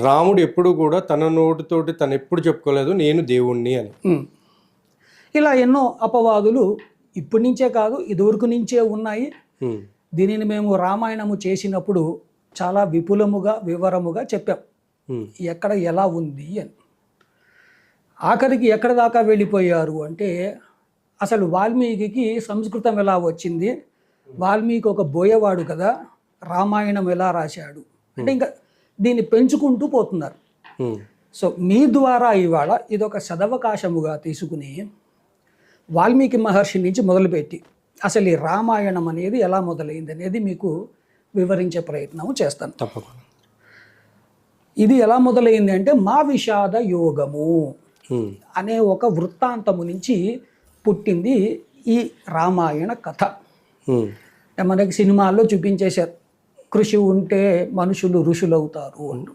రాముడు ఎప్పుడు కూడా తన నోటితోటి తను ఎప్పుడు చెప్పుకోలేదు నేను దేవుణ్ణి అని. ఇలా ఎన్నో అపవాదులు ఇప్పటి నుంచే కాదు ఇదివరకు నుంచే ఉన్నాయి. దీనిని మేము రామాయణము చేసినప్పుడు చాలా విపులముగా వివరముగా చెప్పాం ఎక్కడ ఎలా ఉంది అని. ఆఖరికి ఎక్కడ దాకా వెళ్ళిపోయారు అంటే అసలు వాల్మీకి సంస్కృతం ఎలా వచ్చింది, వాల్మీకి ఒక బోయవాడు కదా, రామాయణం ఎలా రాశాడు అంటే ఇంకా దీన్ని పెంచుకుంటూ పోతున్నారు. సో మీ ద్వారా ఇవాళ ఇదొక సదవకాశముగా తీసుకుని వాల్మీకి మహర్షి నుంచి మొదలుపెట్టి అసలు ఈ రామాయణం అనేది ఎలా మొదలైంది అనేది మీకు వివరించే ప్రయత్నం చేస్తాను. తప్పకుండా. ఇది ఎలా మొదలైంది అంటే మా విషాద యోగము అనే ఒక వృత్తాంతము నుంచి పుట్టింది ఈ రామాయణ కథ. మనకి సినిమాల్లో చూపించేశారు, కృషి ఉంటే మనుషులు ఋషులవుతారు అంటూ.